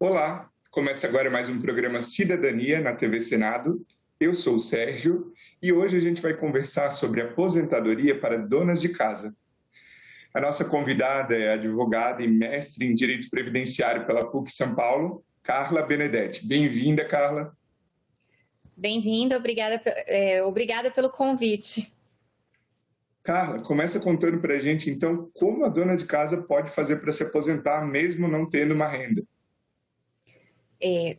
Olá, começa agora mais um programa Cidadania na TV Senado. Eu sou o Sérgio e hoje a gente vai conversar sobre aposentadoria para donas de casa. A nossa convidada é advogada e mestre em Direito Previdenciário pela PUC São Paulo, Carla Benedetti. Bem-vinda, Carla. Bem-vinda, obrigada pelo convite. Carla, começa contando para a gente, então, como a dona de casa pode fazer para se aposentar mesmo não tendo uma renda.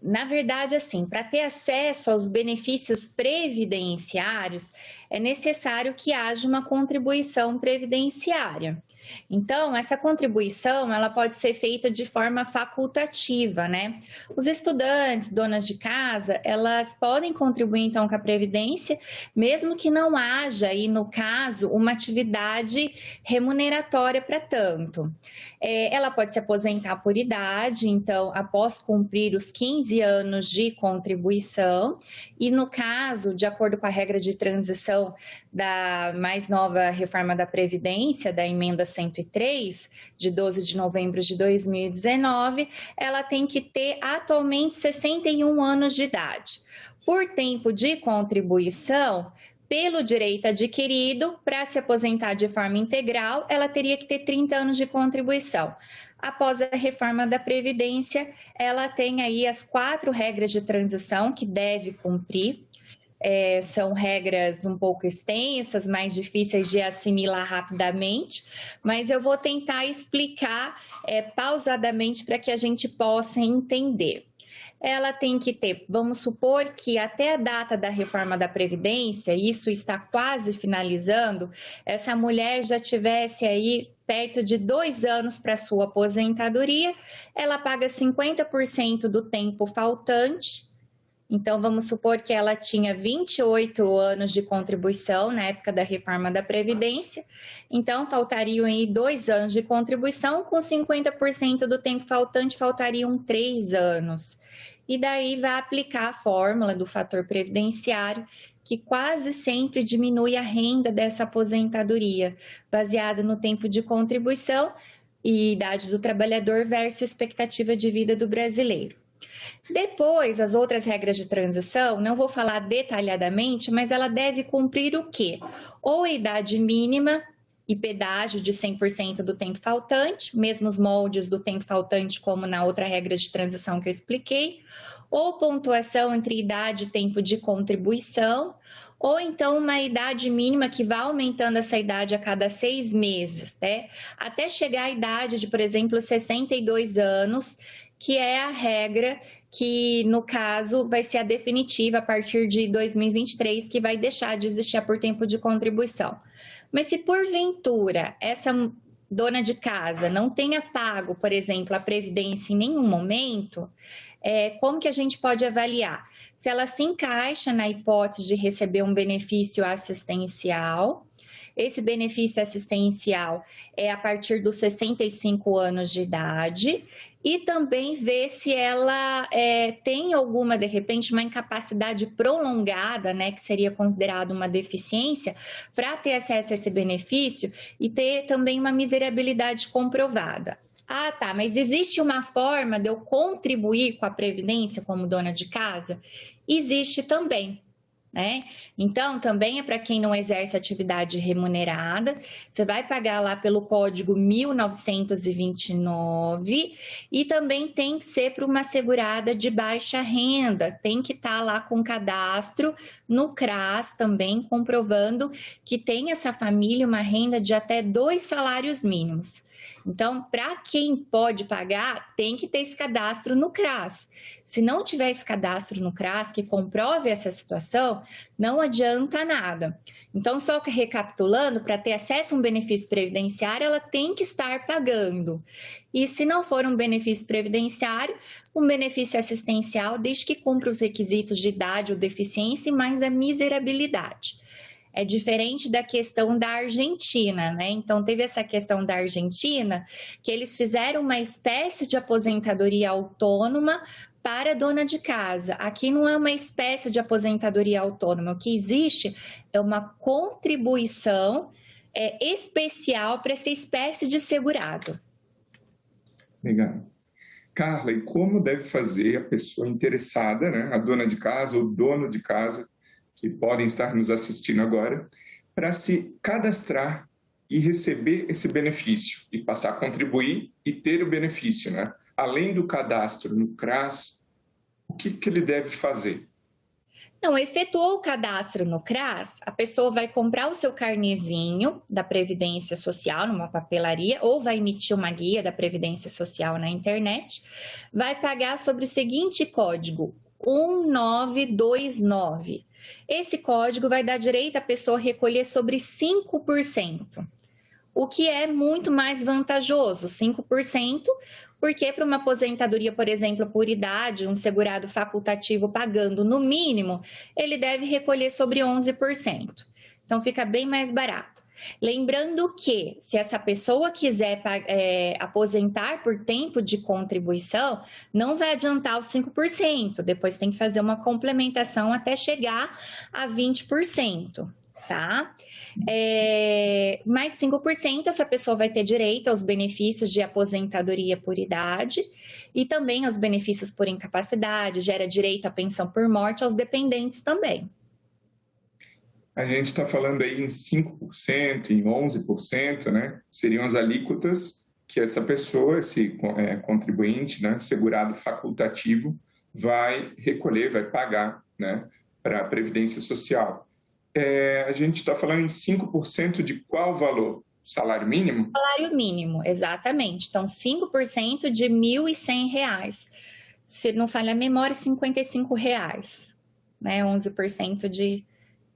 Na verdade, assim, para ter acesso aos benefícios previdenciários, é necessário que haja uma contribuição previdenciária. Então, essa contribuição, ela pode ser feita de forma facultativa, né? Os estudantes, donas de casa, elas podem contribuir, então, com a Previdência, mesmo que não haja, aí, no caso, uma atividade remuneratória para tanto. Ela pode se aposentar por idade, então, após cumprir os 15 anos de contribuição, e no caso, de acordo com a regra de transição da mais nova reforma da Previdência, da emenda 103, de 12 de novembro de 2019, ela tem que ter atualmente 61 anos de idade. Por tempo de contribuição, pelo direito adquirido, para se aposentar de forma integral, ela teria que ter 30 anos de contribuição. Após a reforma da Previdência, ela tem aí as 4 regras de transição que deve cumprir. São regras um pouco extensas, mais difíceis de assimilar rapidamente, mas eu vou tentar explicar pausadamente para que a gente possa entender. Ela tem que ter, vamos supor que até a data da reforma da Previdência, isso está quase finalizando, essa mulher já tivesse aí perto de 2 anos para sua aposentadoria, ela paga 50% do tempo faltante. Então, vamos supor que ela tinha 28 anos de contribuição na época da reforma da Previdência. Então, faltariam aí 2 anos de contribuição, com 50% do tempo faltante, faltariam 3 anos. E daí vai aplicar a fórmula do fator previdenciário, que quase sempre diminui a renda dessa aposentadoria, baseada no tempo de contribuição e idade do trabalhador versus expectativa de vida do brasileiro. Depois, as outras regras de transição, não vou falar detalhadamente, mas ela deve cumprir o quê? Ou a idade mínima e pedágio de 100% do tempo faltante, mesmos moldes do tempo faltante como na outra regra de transição que eu expliquei, ou pontuação entre idade e tempo de contribuição, ou então uma idade mínima que vai aumentando essa idade a cada 6 meses, né? Até chegar à idade de, por exemplo, 62 anos, que é a regra que, no caso, vai ser a definitiva a partir de 2023, que vai deixar de existir por tempo de contribuição. Mas se porventura essa dona de casa não tenha pago, por exemplo, a Previdência em nenhum momento, como que a gente pode avaliar? Se ela se encaixa na hipótese de receber um benefício assistencial. Esse benefício assistencial é a partir dos 65 anos de idade, e também ver se ela tem alguma, de repente, uma incapacidade prolongada, né, que seria considerado uma deficiência, para ter acesso a esse benefício e ter também uma miserabilidade comprovada. Ah, tá, mas existe uma forma de eu contribuir com a Previdência como dona de casa? Existe também. Né? Então, também é para quem não exerce atividade remunerada, você vai pagar lá pelo código 1929 e também tem que ser para uma segurada de baixa renda, tem que estar lá com cadastro no CRAS também, comprovando que tem essa família uma renda de até 2 salários mínimos. Então, para quem pode pagar, tem que ter esse cadastro no CRAS. Se não tiver esse cadastro no CRAS que comprove essa situação, não adianta nada. Então, só recapitulando, para ter acesso a um benefício previdenciário, ela tem que estar pagando. E se não for um benefício previdenciário, um benefício assistencial, desde que cumpra os requisitos de idade ou deficiência e mais a miserabilidade. É diferente da questão da Argentina, né? Então, teve essa questão da Argentina, que eles fizeram uma espécie de aposentadoria autônoma para a dona de casa. Aqui não é uma espécie de aposentadoria autônoma. O que existe é uma contribuição especial para essa espécie de segurado. Legal. Carla, e como deve fazer a pessoa interessada, né, a dona de casa ou dono de casa, que podem estar nos assistindo agora, para se cadastrar e receber esse benefício, e passar a contribuir e ter o benefício, né? Além do cadastro no CRAS, o que ele deve fazer? Não, efetuou o cadastro no CRAS, a pessoa vai comprar o seu carnezinho da Previdência Social numa papelaria ou vai emitir uma guia da Previdência Social na internet, vai pagar sobre o seguinte código, 1929. Esse código vai dar direito à pessoa recolher sobre 5%, o que é muito mais vantajoso, 5%, porque para uma aposentadoria, por exemplo, por idade, um segurado facultativo pagando no mínimo, ele deve recolher sobre 11%. Então fica bem mais barato. Lembrando que, se essa pessoa quiser aposentar por tempo de contribuição, não vai adiantar os 5%, depois tem que fazer uma complementação até chegar a 20%. Tá? Mais 5%, essa pessoa vai ter direito aos benefícios de aposentadoria por idade e também aos benefícios por incapacidade, gera direito à pensão por morte aos dependentes também. A gente está falando aí em 5%, em 11%, né? Seriam as alíquotas que essa pessoa, esse contribuinte, né, segurado facultativo, vai recolher, vai pagar, né, para a Previdência Social. A gente está falando em 5% de qual valor? Salário mínimo? Salário mínimo, exatamente. Então, 5% de R$ 1.100. Se não falha a memória, R$ 55, né? 11% de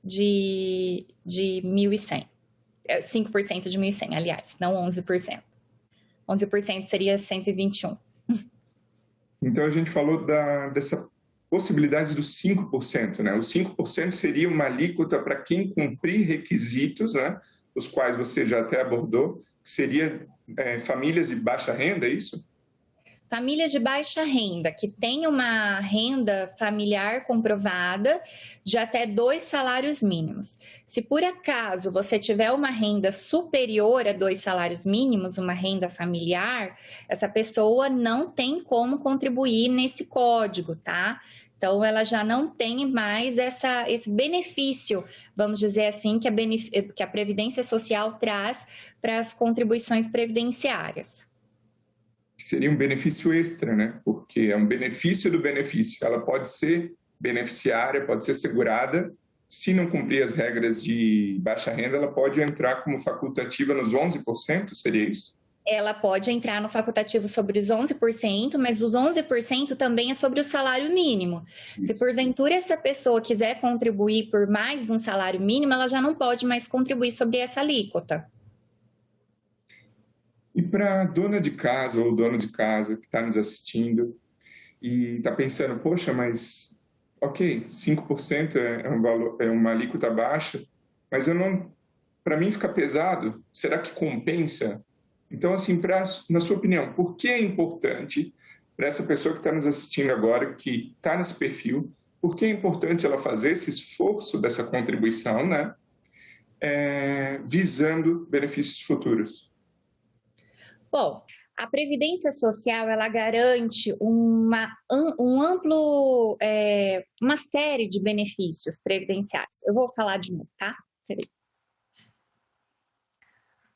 1.100. 5% de 1.100, aliás, não 11%. 11% seria 121. Então, a gente falou dessa possibilidade dos 5%, né? Os 5% seria uma alíquota para quem cumprir requisitos, né? Os quais você já até abordou, que seria famílias de baixa renda, é isso? Famílias de baixa renda, que têm uma renda familiar comprovada de até 2 salários mínimos. Se por acaso você tiver uma renda superior a 2 salários mínimos, uma renda familiar, essa pessoa não tem como contribuir nesse código, tá? Então, ela já não tem mais esse benefício, vamos dizer assim, que a Previdência Social traz para as contribuições previdenciárias. Seria um benefício extra, né? Porque é um benefício do benefício. Ela pode ser beneficiária, pode ser segurada. Se não cumprir as regras de baixa renda, ela pode entrar como facultativa nos 11%, seria isso? Ela pode entrar no facultativo sobre os 11%, mas os 11% também é sobre o salário mínimo. Isso. Se porventura essa pessoa quiser contribuir por mais de um salário mínimo, ela já não pode mais contribuir sobre essa alíquota. E para a dona de casa ou dono de casa que está nos assistindo e está pensando, poxa, mas ok, 5% é uma alíquota baixa, mas para mim fica pesado, será que compensa? Então, assim, na sua opinião, por que é importante para essa pessoa que está nos assistindo agora, que está nesse perfil, por que é importante ela fazer esse esforço dessa contribuição, né, visando benefícios futuros? Bom, a Previdência Social, ela garante uma série de benefícios previdenciários. Eu vou falar de novo, tá? Peraí.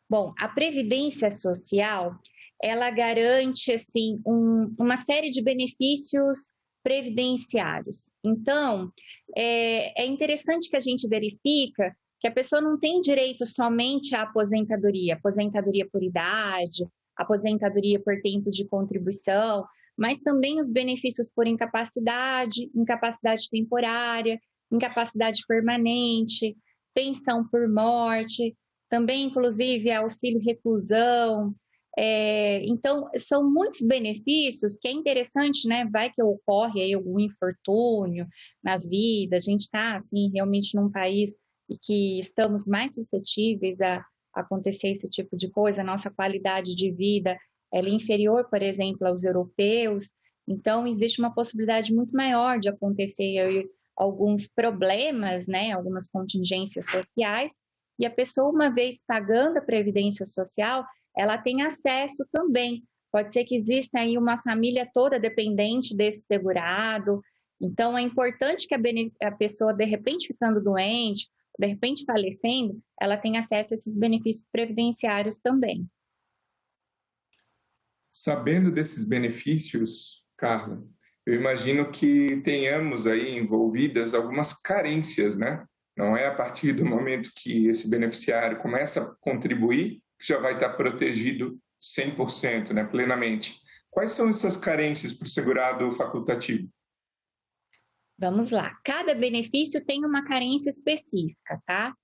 Bom, a Previdência Social, ela garante, assim, uma série de benefícios previdenciários. Então, é interessante que a gente verifica que a pessoa não tem direito somente à aposentadoria por idade, aposentadoria por tempo de contribuição, mas também os benefícios por incapacidade, incapacidade temporária, incapacidade permanente, pensão por morte, também, inclusive, auxílio reclusão. Então, são muitos benefícios que é interessante, né? Vai que ocorre aí algum infortúnio na vida, a gente está, assim, realmente num país e que estamos mais suscetíveis a acontecer esse tipo de coisa, a nossa qualidade de vida ela é inferior, por exemplo, aos europeus, então existe uma possibilidade muito maior de acontecer aí alguns problemas, né? Algumas contingências sociais, e a pessoa, uma vez pagando a Previdência Social, ela tem acesso também pode ser que exista aí uma família toda dependente desse segurado. Então, é importante que a pessoa, de repente, ficando doente, de repente falecendo, ela tenha acesso a esses benefícios previdenciários também. Sabendo desses benefícios, Carla, eu imagino que tenhamos aí envolvidas algumas carências, né? Não é a partir do momento que esse beneficiário começa a contribuir que já vai estar protegido 100%, né, plenamente. Quais são essas carências para o segurado facultativo? Vamos lá. Cada benefício tem uma carência específica, tá?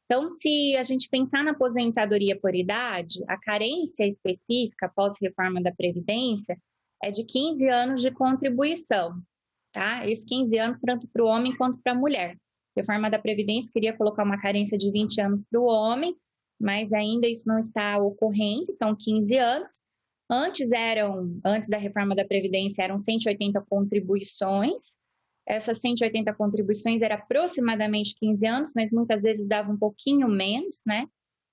Então, se a gente pensar na aposentadoria por idade, a carência específica após reforma da Previdência é de 15 anos de contribuição, tá? Esses 15 anos tanto para o homem quanto para a mulher. A reforma da Previdência queria colocar uma carência de 20 anos para o homem, mas ainda isso não está ocorrendo, então 15 anos. Antes da reforma da Previdência, eram 180 contribuições. Essas 180 contribuições eram aproximadamente 15 anos, mas muitas vezes dava um pouquinho menos, né?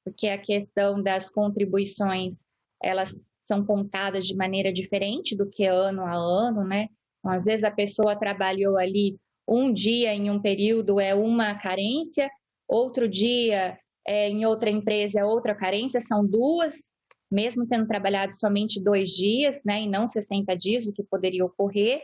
Porque a questão das contribuições, elas são contadas de maneira diferente do que ano a ano, né? Então, às vezes a pessoa trabalhou ali um dia em um período é uma carência, outro dia em outra empresa é outra carência, são duas, mesmo tendo trabalhado somente 2 dias, né? E não 60 dias, o que poderia ocorrer.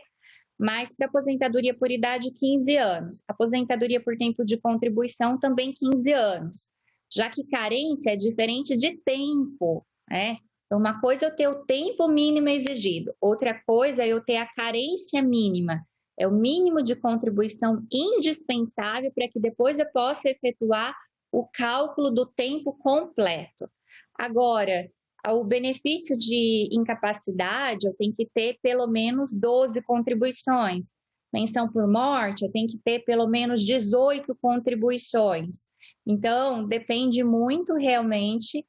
Mas para aposentadoria por idade, 15 anos. Aposentadoria por tempo de contribuição, também 15 anos. Já que carência é diferente de tempo, né? Então, uma coisa é eu ter o tempo mínimo exigido, outra coisa é eu ter a carência mínima. É o mínimo de contribuição indispensável para que depois eu possa efetuar o cálculo do tempo completo. Agora, o benefício de incapacidade, eu tenho que ter pelo menos 12 contribuições. Pensão por morte, eu tenho que ter pelo menos 18 contribuições. Então, depende muito realmente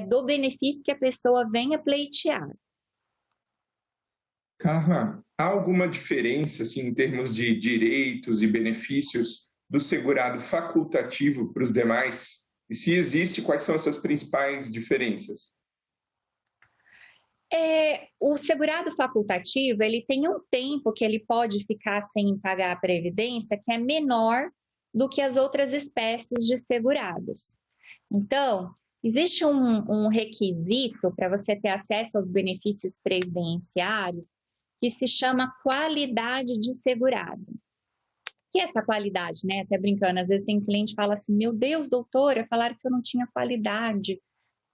do benefício que a pessoa venha pleitear. Carla, há alguma diferença assim, em termos de direitos e benefícios do segurado facultativo para os demais? E se existe, quais são essas principais diferenças? O segurado facultativo, ele tem um tempo que ele pode ficar sem pagar a previdência que é menor do que as outras espécies de segurados. Então, existe um requisito para você ter acesso aos benefícios previdenciários que se chama qualidade de segurado. O que é essa qualidade, né? Até brincando, às vezes tem cliente que fala assim, meu Deus, doutora, falaram que eu não tinha qualidade,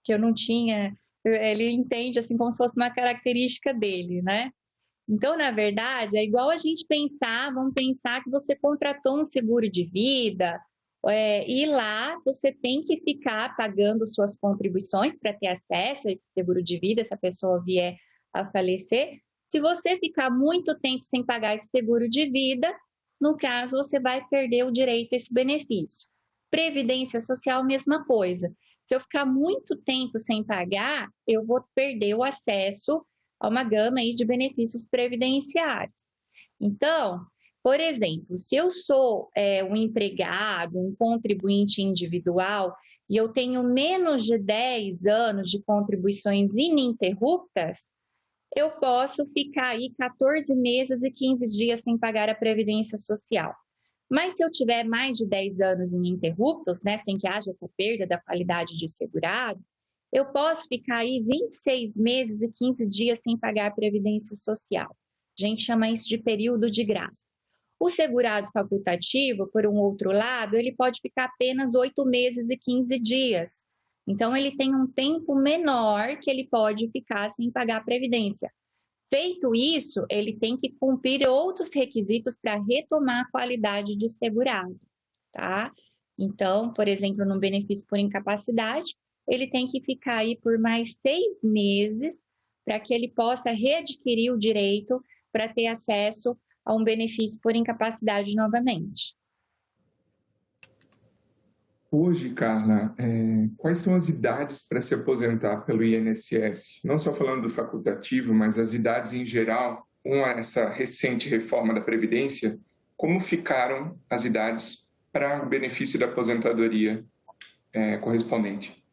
que eu não tinha... Ele entende assim como se fosse uma característica dele, né? Então, na verdade, é igual a gente pensar, vamos pensar que você contratou um seguro de vida e lá você tem que ficar pagando suas contribuições para ter acesso a esse seguro de vida, se a pessoa vier a falecer. Se você ficar muito tempo sem pagar esse seguro de vida, no caso, você vai perder o direito a esse benefício. Previdência social, mesma coisa. Se eu ficar muito tempo sem pagar, eu vou perder o acesso a uma gama aí de benefícios previdenciários. Então, por exemplo, se eu sou um empregado, um contribuinte individual, e eu tenho menos de 10 anos de contribuições ininterruptas, eu posso ficar aí 14 meses e 15 dias sem pagar a Previdência Social. Mas se eu tiver mais de 10 anos ininterruptos, né, sem que haja essa perda da qualidade de segurado, eu posso ficar aí 26 meses e 15 dias sem pagar a Previdência Social. A gente chama isso de período de graça. O segurado facultativo, por um outro lado, ele pode ficar apenas 8 meses e 15 dias. Então, ele tem um tempo menor que ele pode ficar sem pagar a Previdência. Feito isso, ele tem que cumprir outros requisitos para retomar a qualidade de segurado, tá? Então, por exemplo, no benefício por incapacidade, ele tem que ficar aí por mais 6 meses para que ele possa readquirir o direito para ter acesso a um benefício por incapacidade novamente. Hoje, Carla, quais são as idades para se aposentar pelo INSS? Não só falando do facultativo, mas as idades em geral, com essa recente reforma da Previdência, como ficaram as idades para o benefício da aposentadoria correspondente?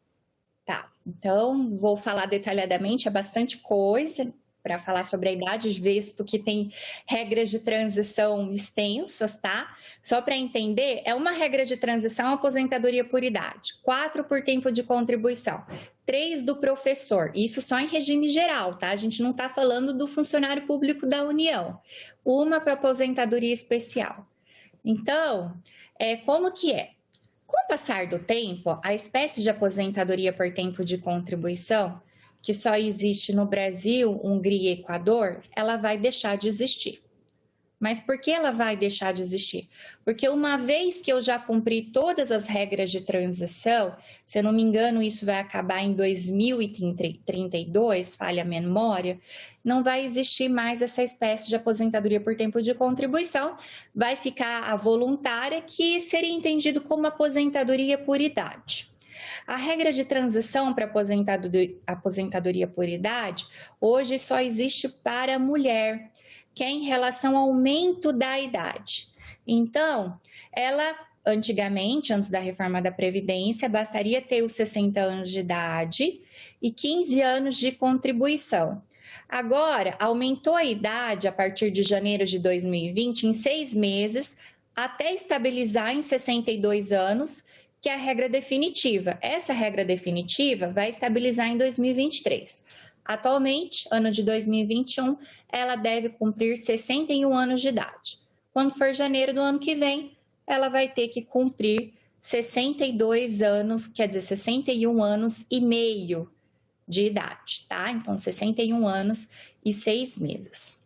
Tá. Então, vou falar detalhadamente, é bastante coisa para falar sobre a idade, visto que tem regras de transição extensas, tá? Só para entender, é uma regra de transição aposentadoria por idade, 4 por tempo de contribuição, 3 do professor, isso só em regime geral, tá? A gente não está falando do funcionário público da União, uma para aposentadoria especial. Então, como que é? Com o passar do tempo, a espécie de aposentadoria por tempo de contribuição, que só existe no Brasil, Hungria e Equador, ela vai deixar de existir. Mas por que ela vai deixar de existir? Porque uma vez que eu já cumpri todas as regras de transição, se eu não me engano, isso vai acabar em 2032, falha a memória, não vai existir mais essa espécie de aposentadoria por tempo de contribuição, vai ficar a voluntária, que seria entendido como aposentadoria por idade. A regra de transição para aposentadoria por idade, hoje só existe para a mulher, que é em relação ao aumento da idade. Então, ela, antigamente, antes da reforma da Previdência, bastaria ter os 60 anos de idade e 15 anos de contribuição. Agora, aumentou a idade a partir de janeiro de 2020 em 6 meses, até estabilizar em 62 anos, que é a regra definitiva. Essa regra definitiva vai estabilizar em 2023. Atualmente, ano de 2021, ela deve cumprir 61 anos de idade. Quando for janeiro do ano que vem, ela vai ter que cumprir 62 anos, quer dizer, 61 anos e meio de idade, tá? Então, 61 anos e 6 meses.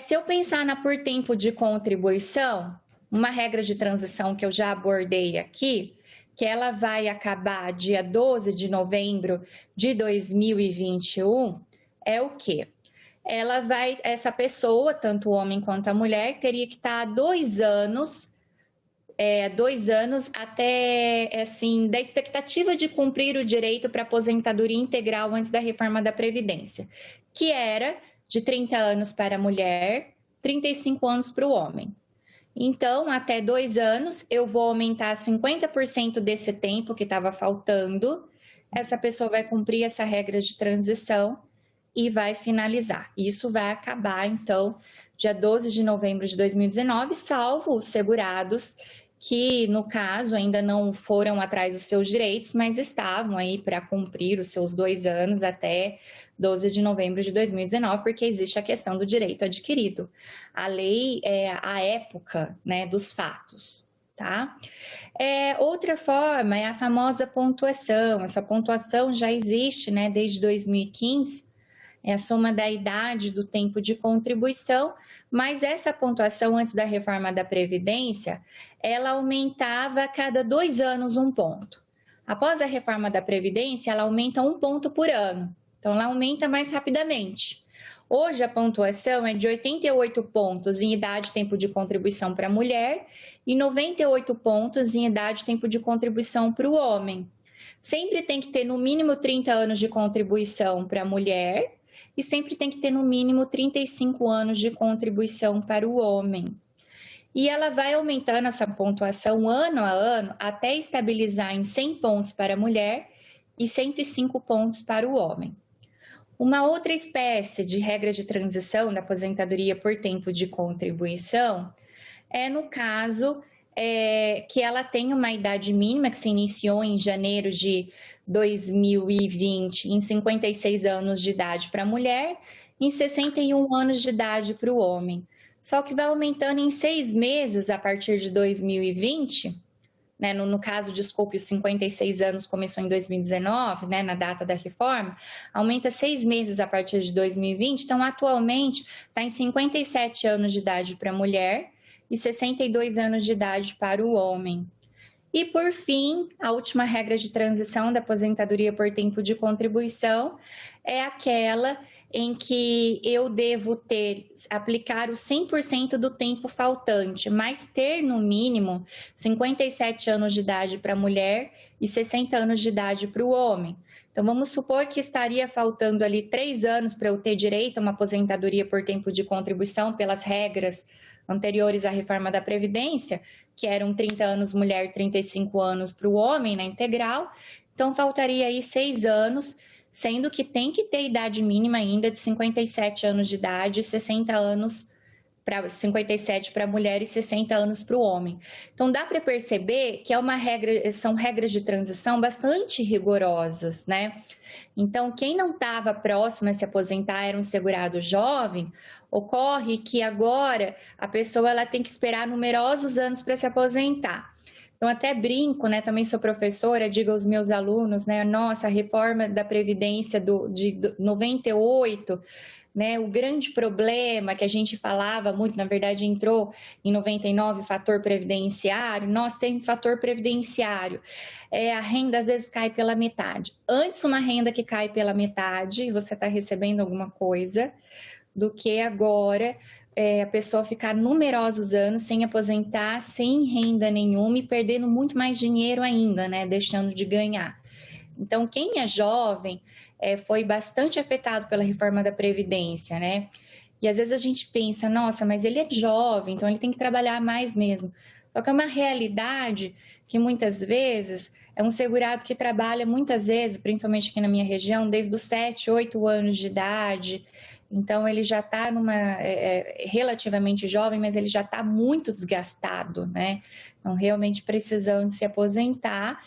Se eu pensar na por tempo de contribuição, uma regra de transição que eu já abordei aqui, que ela vai acabar dia 12 de novembro de 2021, é o quê? Essa pessoa, tanto o homem quanto a mulher, teria que estar 2 anos, 2 anos até, assim, da expectativa de cumprir o direito para aposentadoria integral antes da reforma da Previdência, que era de 30 anos para a mulher, 35 anos para o homem. Então, até 2 anos, eu vou aumentar 50% desse tempo que estava faltando. Essa pessoa vai cumprir essa regra de transição e vai finalizar. Isso vai acabar, então, dia 12 de novembro de 2019, salvo os segurados que, no caso, ainda não foram atrás dos seus direitos, mas estavam aí para cumprir os seus 2 anos até 12 de novembro de 2019, porque existe a questão do direito adquirido. A lei é a época, né, dos fatos, tá? Outra forma é a famosa pontuação. Essa pontuação já existe, né, desde 2015, é a soma da idade do tempo de contribuição, mas essa pontuação antes da reforma da Previdência, ela aumentava a cada 2 anos 1 ponto. Após a reforma da Previdência, ela aumenta 1 ponto por ano, então ela aumenta mais rapidamente. Hoje a pontuação é de 88 pontos em idade e tempo de contribuição para a mulher e 98 pontos em idade e tempo de contribuição para o homem. Sempre tem que ter no mínimo 30 anos de contribuição para a mulher e sempre tem que ter no mínimo 35 anos de contribuição para o homem. E ela vai aumentando essa pontuação ano a ano até estabilizar em 100 pontos para a mulher e 105 pontos para o homem. Uma outra espécie de regra de transição da aposentadoria por tempo de contribuição é no caso que ela tem uma idade mínima que se iniciou em janeiro de 2020 em 56 anos de idade para a mulher e em 61 anos de idade para o homem. Só que vai aumentando em 6 meses a partir de 2020, né, no caso, desculpe, os 56 anos começou em 2019, né, na data da reforma, aumenta 6 meses a partir de 2020, então atualmente está em 57 anos de idade para a mulher e 62 anos de idade para o homem. E, por fim, a última regra de transição da aposentadoria por tempo de contribuição é aquela em que eu devo aplicar os 100% do tempo faltante, mas ter no mínimo 57 anos de idade para a mulher e 60 anos de idade para o homem. Então, vamos supor que estaria faltando ali 3 anos para eu ter direito a uma aposentadoria por tempo de contribuição pelas regras anteriores à reforma da Previdência, que eram 30 anos mulher, 35 anos para o homem na integral. Então, faltaria aí 6 anos, sendo que tem que ter idade mínima ainda de 57 anos de idade, 60 anos para 57 para a mulher e 60 anos para o homem. Então dá para perceber que são regras de transição bastante rigorosas, né? Então quem não estava próximo a se aposentar era um segurado jovem, ocorre que agora a pessoa ela tem que esperar numerosos anos para se aposentar. Então, até brinco, né? Também sou professora, digo aos meus alunos, né? Nossa, a reforma da Previdência de 98, né? O grande problema que a gente falava muito, na verdade, entrou em 99, fator previdenciário. Nós temos fator previdenciário. A renda às vezes cai pela metade. Antes, uma renda que cai pela metade e você está recebendo alguma coisa, do que agora a pessoa ficar numerosos anos sem aposentar, sem renda nenhuma e perdendo muito mais dinheiro ainda, né? Deixando de ganhar. Então, quem é jovem foi bastante afetado pela reforma da Previdência, né? E às vezes a gente pensa, nossa, mas ele é jovem, então ele tem que trabalhar mais mesmo. Só que é uma realidade que muitas vezes é um segurado que trabalha muitas vezes, principalmente aqui na minha região, desde os 7, 8 anos de idade. Então, ele já está relativamente jovem, mas ele já está muito desgastado, né? Então, realmente precisando se aposentar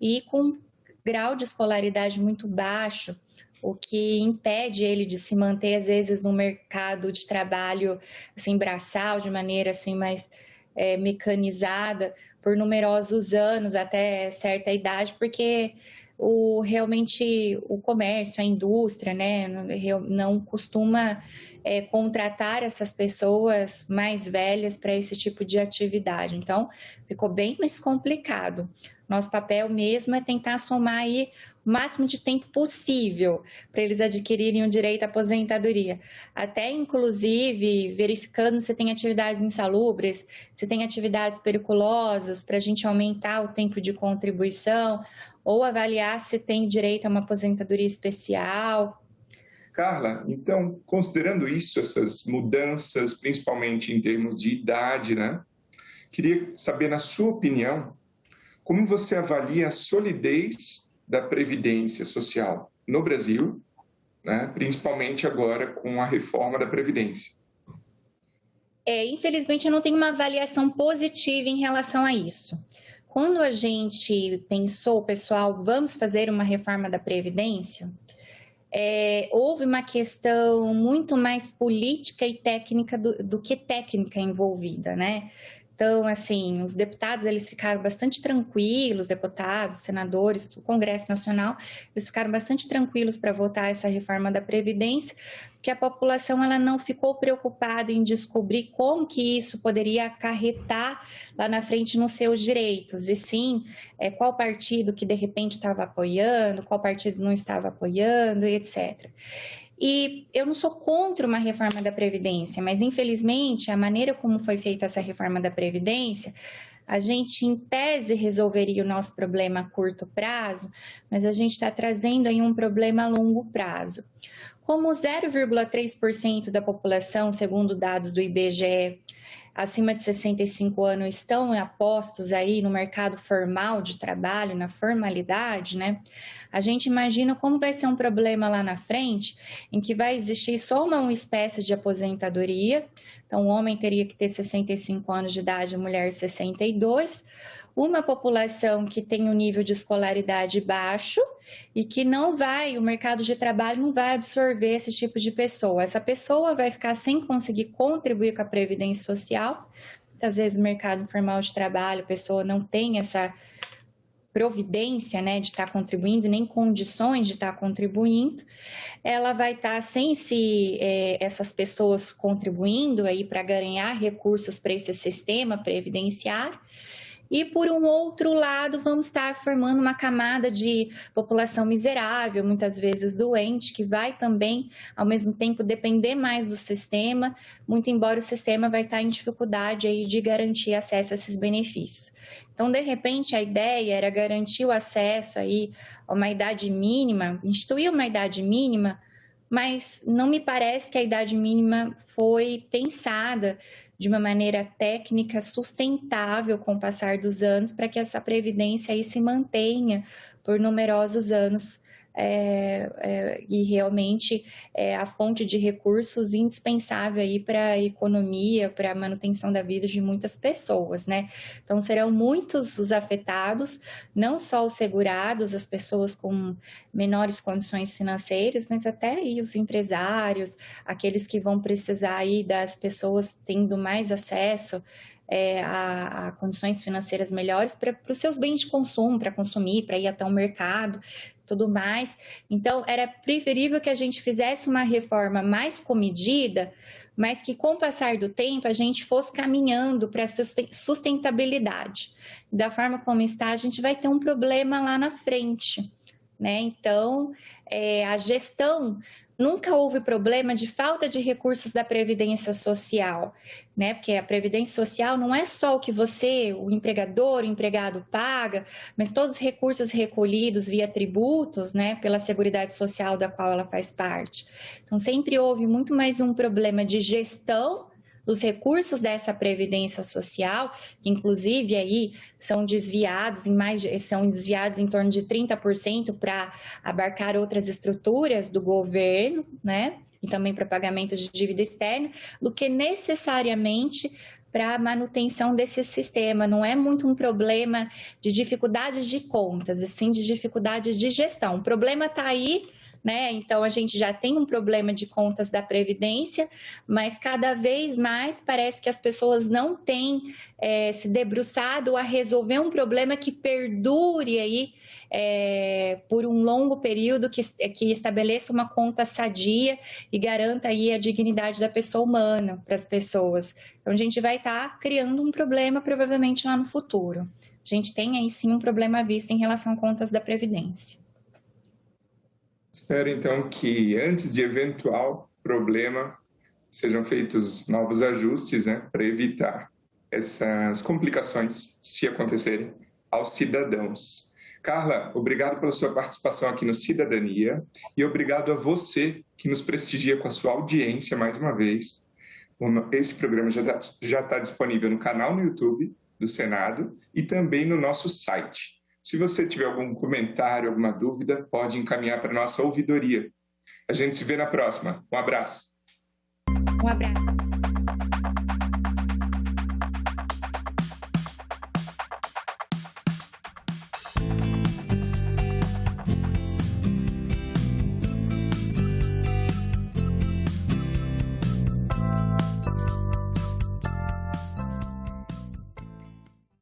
e com grau de escolaridade muito baixo, o que impede ele de se manter, às vezes, no mercado de trabalho, assim, braçal, de maneira, assim, mais mecanizada, por numerosos anos, até certa idade, porque realmente o comércio, a indústria, né, não costuma contratar essas pessoas mais velhas para esse tipo de atividade. Então, ficou bem mais complicado. Nosso papel mesmo é tentar somar aí o máximo de tempo possível para eles adquirirem o direito à aposentadoria. Até, inclusive, verificando se tem atividades insalubres, se tem atividades periculosas, para a gente aumentar o tempo de contribuição, ou avaliar se tem direito a uma aposentadoria especial. Carla, então, considerando isso, essas mudanças, principalmente em termos de idade, né? Queria saber, na sua opinião, como você avalia a solidez da Previdência Social no Brasil, né? Principalmente agora com a reforma da Previdência? Infelizmente, eu não tenho uma avaliação positiva em relação a isso. Quando a gente pensou, pessoal, vamos fazer uma reforma da Previdência, houve uma questão muito mais política e técnica do que técnica envolvida, né? Então, assim, os deputados, eles ficaram bastante tranquilos, deputados, senadores, o Congresso Nacional, eles ficaram bastante tranquilos para votar essa reforma da Previdência, porque a população ela não ficou preocupada em descobrir como que isso poderia acarretar lá na frente nos seus direitos, e sim, qual partido que de repente estava apoiando, qual partido não estava apoiando, e etc. E eu não sou contra uma reforma da Previdência, mas infelizmente a maneira como foi feita essa reforma da Previdência, a gente em tese resolveria o nosso problema a curto prazo, mas a gente está trazendo aí um problema a longo prazo. Como 0,3% da população, segundo dados do IBGE, acima de 65 anos estão apostos aí no mercado formal de trabalho, na formalidade, né? A gente imagina como vai ser um problema lá na frente, em que vai existir só uma espécie de aposentadoria. Então, o homem teria que ter 65 anos de idade, a mulher 62. Uma população que tem um nível de escolaridade baixo e que o mercado de trabalho não vai absorver esse tipo de pessoa. Essa pessoa vai ficar sem conseguir contribuir com a Previdência Social. Muitas vezes no mercado informal de trabalho, a pessoa não tem essa providência, né, de estar contribuindo, nem condições de estar contribuindo. Ela vai estar sem essas pessoas contribuindo aí para ganhar recursos para esse sistema previdenciário. E, por um outro lado, vamos estar formando uma camada de população miserável, muitas vezes doente, que vai também, ao mesmo tempo, depender mais do sistema, muito embora o sistema vai estar em dificuldade aí de garantir acesso a esses benefícios. Então, de repente, a ideia era garantir o acesso aí a uma idade mínima, instituir uma idade mínima, mas não me parece que a idade mínima foi pensada de uma maneira técnica sustentável com o passar dos anos para que essa previdência aí se mantenha por numerosos anos. E realmente é a fonte de recursos indispensável aí para a economia, para a manutenção da vida de muitas pessoas, né? Então, serão muitos os afetados, não só os segurados, as pessoas com menores condições financeiras, mas até aí os empresários, aqueles que vão precisar aí das pessoas tendo mais acesso a condições financeiras melhores para os seus bens de consumo, para consumir, para ir até o mercado, tudo mais. Então, era preferível que a gente fizesse uma reforma mais comedida, mas que com o passar do tempo a gente fosse caminhando para a sustentabilidade. Da forma como está, a gente vai ter um problema lá na frente, né? Então, a gestão... Nunca houve problema de falta de recursos da Previdência Social, né? Porque a Previdência Social não é só o que você, o empregador, o empregado paga, mas todos os recursos recolhidos via tributos, né? Pela Seguridade Social da qual ela faz parte. Então, sempre houve muito mais um problema de gestão dos recursos dessa Previdência Social, que inclusive aí são desviados em torno de 30% para abarcar outras estruturas do governo, né? E também para pagamento de dívida externa, do que necessariamente para a manutenção desse sistema. Não é muito um problema de dificuldades de contas, e sim de dificuldades de gestão. O problema está aí, né? Então, a gente já tem um problema de contas da Previdência, mas cada vez mais parece que as pessoas não têm se debruçado a resolver um problema que perdure aí por um longo período, que estabeleça uma conta sadia e garanta aí a dignidade da pessoa humana para as pessoas. Então, a gente vai estar criando um problema provavelmente lá no futuro. A gente tem aí sim um problema à vista em relação a contas da Previdência. Espero, então, que antes de eventual problema sejam feitos novos ajustes, né, para evitar essas complicações, se acontecerem, aos cidadãos. Carla, obrigado pela sua participação aqui no Cidadania e obrigado a você que nos prestigia com a sua audiência mais uma vez. Esse programa já está disponível no canal no YouTube do Senado e também no nosso site. Se você tiver algum comentário, alguma dúvida, pode encaminhar para a nossa ouvidoria. A gente se vê na próxima. Um abraço. Um abraço.